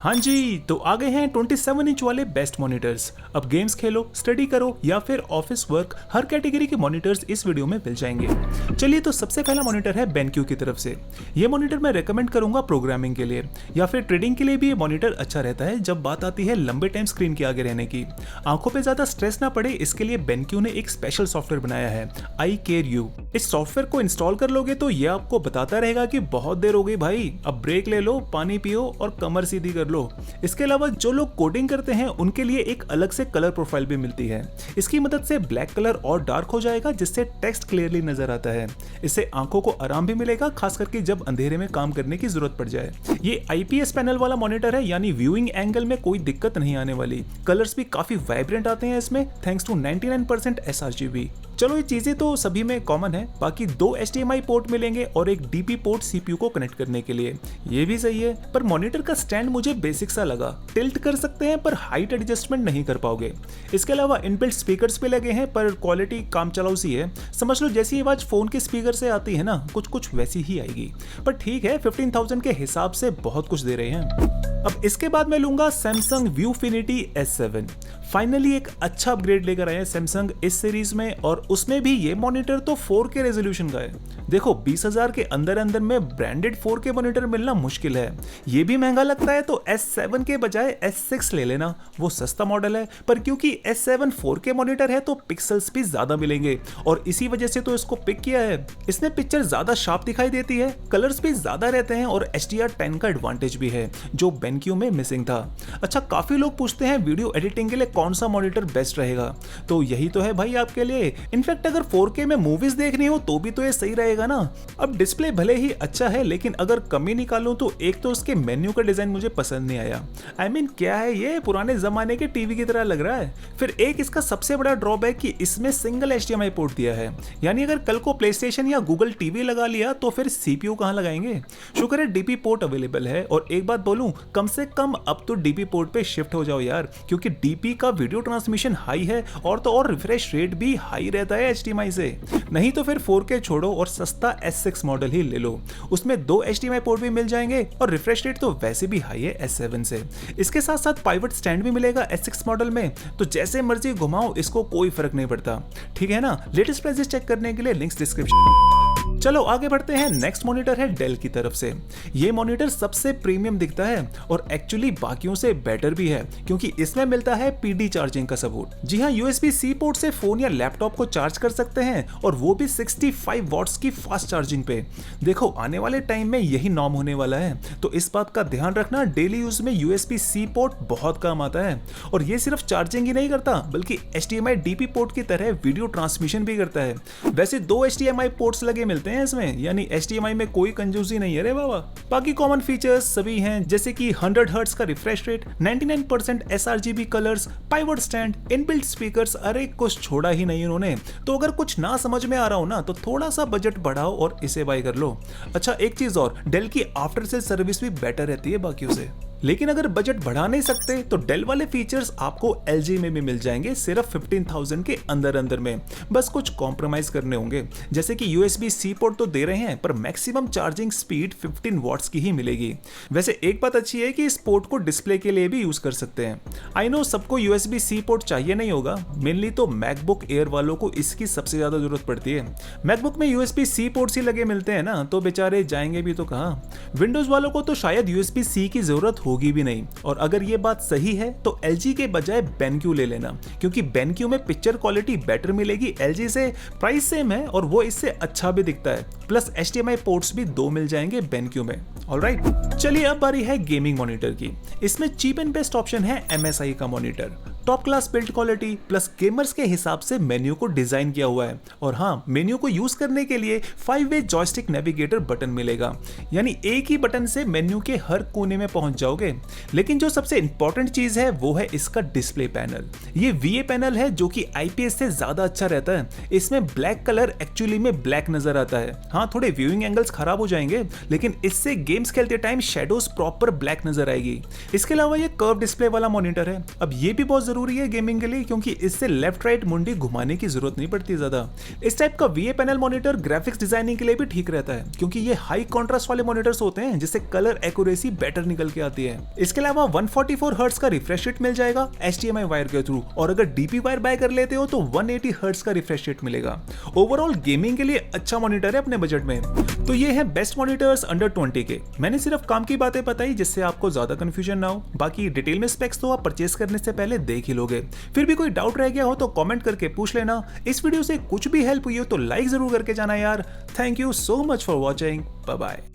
हाँ जी, तो आ गए हैं 27 इंच वाले बेस्ट मॉनिटर्स। अब गेम्स खेलो, स्टडी करो या फिर ऑफिस वर्क, हर कैटेगरी के मॉनिटर्स इस वीडियो में मिल जाएंगे। चलिए, तो सबसे पहला मॉनिटर है BenQ की तरफ से। ये मॉनिटर मैं रेकमेंड करूंगा प्रोग्रामिंग के लिए या फिर ट्रेडिंग के लिए भी। ये मॉनिटर अच्छा रहता है जब बात आती है लंबे टाइम स्क्रीन के आगे रहने की। आंखों पर ज्यादा स्ट्रेस ना पड़े, इसके लिए BenQ ने एक स्पेशल सॉफ्टवेयर बनाया है, iCareU। इस सॉफ्टवेयर को इंस्टॉल कर लोगे तो ये आपको बताता रहेगा कि बहुत देर हो गई भाई, अब ब्रेक ले लो, पानी पियो और कमर सीधी कर लो। इसके अलावा जो लोग कोडिंग करते हैं उनके लिए एक अलग से कलर प्रोफाइल भी मिलती है। इसकी मदद से ब्लैक कलर और डार्क हो जाएगा, जिससे टेक्स्ट क्लियरली नजर आता है। इससे आंखों को आराम भी मिलेगा, खास करके जब अंधेरे में काम करने की जरूरत पड़ जाए। ये IPS पैनल वाला मॉनिटर है, यानी व्यूइंग एंगल में कोई दिक्कत नहीं आने वाली। कलर्स भी काफी वाइब्रेंट आते हैं इसमें, थैंक्स टू 99% sRGB। चलो, ये चीजें तो सभी में कॉमन है। बाकी 2 HDMI पोर्ट मिलेंगे और एक DP पोर्ट CPU को कनेक्ट करने के लिए, ये भी सही है। पर मॉनिटर का स्टैंड मुझे बेसिक सा लगा। टिल्ट कर सकते हैं पर हाइट एडजस्टमेंट नहीं कर पाओगे। इसके अलावा इनबिल्ट स्पीकर्स पे लगे हैं, पर क्वालिटी काम चलाऊ सी है। समझ लो जैसी आवाज फोन के स्पीकर से आती है ना, कुछ वैसी ही आएगी। पर ठीक है, 15,000 के हिसाब से बहुत कुछ दे रहे हैं। अब इसके बाद मैं लूंगा Samsung Viewfinity S7। फाइनली एक अच्छा अपग्रेड लेकर आए हैं सैमसंग इस सीरीज में, और उसमें भी ये मॉनिटर तो 4K रेजोल्यूशन का है। देखो, 20,000 के अंदर में ब्रांडेड 4K मॉनिटर मिलना मुश्किल है। ये भी महंगा लगता है तो S7 के बजाय S6 ले लेना, वो सस्ता मॉडल है। पर क्योंकि S7 4K मॉनिटर है तो पिक्सल्स भी ज्यादा मिलेंगे, और इसी वजह से तो इसको पिक किया है। इसमें पिक्चर ज्यादा शार्प दिखाई देती है, कलर्स भी ज्यादा रहते हैं और HDR10 का एडवांटेज भी है, जो BenQ में मिसिंग था। अच्छा, काफी लोग पूछते हैं वीडियो एडिटिंग के लिए कौन सा मॉनिटर बेस्ट रहेगा, तो यही तो है भाई आपके लिए। इनफैक्ट अगर 4K में मूवीज देखनी हो तो भी तो ये सही रहेगा ना। अब डिस्प्ले भले ही अच्छा है, लेकिन अगर कमी निकालूं तो एक तो इसके मेन्यू का डिजाइन मुझे पसंद नहीं आया। I mean, क्या है ये, पुराने जमाने के टीवी की तरह लग रहा है। फिर एक इसका सबसे बड़ा ड्रॉबैक कि इसमें सिंगल HDMI पोर्ट दिया है, यानी अगर कल को प्लेस्टेशन या गूगल टीवी लगा लिया तो फिर CPU कहां लगाएंगे। शुक्र है DP पोर्ट अवेलेबल है। और एक बात बोलूं, कम से कम अब तो DP पोर्ट पे शिफ्ट हो जाओ यार, क्योंकि DP का वीडियो ट्रांसमिशन हाई है और रिफ्रेश रेट भी हाई रहता है HDMI से। नहीं तो फिर 4K छोड़ो और सस्ता S6 मॉडल ही ले लो, उसमें 2 HDMI पोर्ट भी मिल जाएंगे और रिफ्रेश रेट तो वैसे भी हाई है S7 से। इसके साथ साथ पाइवट स्टैंड भी मिलेगा S6 मॉडल में, तो जैसे मर्जी घुमाओ, इसको कोई फर्क नहीं पड़ता। ठीक है ना। लेटेस्ट प्राइसेस चेक करने के लिए लिंक्स डिस्क्रिप्शन। चलो आगे बढ़ते हैं। नेक्स्ट मॉनिटर है डेल की तरफ से। ये मॉनिटर सबसे प्रीमियम दिखता है और एक्चुअली बाकियों से बेटर भी है, क्योंकि इसमें मिलता है PD चार्जिंग का सपोर्ट। जी हाँ, USB-C पोर्ट से फोन या लैपटॉप को चार्ज कर सकते हैं, और वो भी 65 वॉट्स की फास्ट चार्जिंग पे। देखो, आने वाले टाइम में यही नॉर्म होने वाला है, तो इस बात का ध्यान रखना। डेली यूज में USB-C पोर्ट बहुत काम आता है, और ये सिर्फ चार्जिंग ही नहीं करता, बल्कि HDMI DP पोर्ट की तरह वीडियो ट्रांसमिशन भी करता है। वैसे 2 HDMI पोर्ट्स लगे मिलते हैं इसमें, यानी HDMI में कोई कंजूसी नहीं है रे बाबा। बाकी कॉमन फीचर्स सभी हैं, जैसे कि 100 हर्ट्ज का refresh rate, 99% sRGB colours, pivot stand, inbuilt speakers. अरे कुछ छोड़ा ही नहीं उन्होंने। तो अगर कुछ ना समझ में आ रहा हो ना, तो थोड़ा सा बजट बढ़ाओ और इसे बाय कर लो। अच्छा, एक चीज और, डेल की आफ्टर सेल सर्विस भी बेटर रहती है बाकियों से। लेकिन अगर बजट बढ़ा नहीं सकते तो डेल वाले फीचर्स आपको LG में भी मिल जाएंगे, सिर्फ 15,000 के अंदर में। बस कुछ कॉम्प्रोमाइज करने होंगे, जैसे कि USB-C पोर्ट तो दे रहे हैं, पर मैक्सिमम चार्जिंग स्पीड 15 वॉट्स की ही मिलेगी। वैसे एक बात अच्छी है कि इस पोर्ट को डिस्प्ले के लिए भी यूज कर सकते हैं। आई नो सबको USB-C पोर्ट चाहिए नहीं होगा, मेनली तो मैकबुक एयर वालों को इसकी सबसे ज्यादा जरूरत पड़ती है। मैकबुक में USB-C पोर्ट्स ही लगे मिलते हैं ना, तो बेचारे जाएंगे भी तो कहाँ। विंडोज वालों को तो शायद USB-C की जरूरत होगी भी नहीं। और अगर ये बात सही है तो LG के बजाय BenQ ले लेना, क्योंकि BenQ में पिक्चर क्वालिटी बेटर मिलेगी LG से, प्राइस सेम है और वो इससे अच्छा भी दिखता है। प्लस HDMI पोर्ट्स भी 2 मिल जाएंगे BenQ में। ऑलराइट, चलिए अब बारी है गेमिंग मॉनिटर की। इसमें चीप एंड बेस्ट ऑप्शन है MSI का monitor. Top class build quality plus gamers के हिसाब से मेन्यू को डिजाइन किया हुआ है। और हाँ, मेन्यू को यूज करने के लिए 5-वे जॉयस्टिक नेविगेटर बटन मिलेगा, यानी एक ही बटन से मेन्यू के हर कोने में पहुंच जाओगे। लेकिन जो सबसे इंपॉर्टेंट चीज है वो है इसका डिस्प्ले पैनल। ये VA पैनल है, जो कि IPS से ज्यादा अच्छा रहता है। इसमें ब्लैक कलर एक्चुअली में ब्लैक नजर आता है। हाँ, थोड़े व्यूइंग एंगल्स खराब हो जाएंगे, लेकिन इससे गेम्स खेलते टाइम शेडोज प्रॉपर ब्लैक नजर आएगी। इसके अलावा ये कर्व डिस्प्ले वाला मॉनिटर है। अब ये भी बहुत जरूरी है गेमिंग के लिए क्योंकि इससे लेफ्ट राइट मुंडी घुमाने की जरूरत नहीं पड़ती ज्यादा। इस टाइप का VA panel monitor graphics designing के लिए भी ठीक रहता है क्योंकि ये हाई कॉन्ट्रास्ट वाले मॉनिटर्स होते हैं जिससे कलर एक्यूरेसी बेटर निकल के आती है। इसके अलावा 144 हर्ट्ज का रिफ्रेश रेट मिल जाएगा HDMI वायर के थ्रू, और अगर DP वायर बाय कर लेते हो तो 180 हर्ट्ज का रिफ्रेश रेट मिलेगा। ओवरऑल गेमिंग के लिए अच्छा मॉनिटर है अपने बजट में। तो ये है बेस्ट मॉनिटर्स अंडर 20 के। मैंने सिर्फ काम की बातें बताई जिससे आपको ज्यादा कंफ्यूजन ना हो, बाकी डिटेल में स्पेक्स तो आप परचेस करने से पहले देख ही लोगे। फिर भी कोई डाउट रह गया हो तो कमेंट करके पूछ लेना। इस वीडियो से कुछ भी हेल्प हुई हो तो लाइक जरूर करके जाना यार। Thank you so much for watching, bye bye.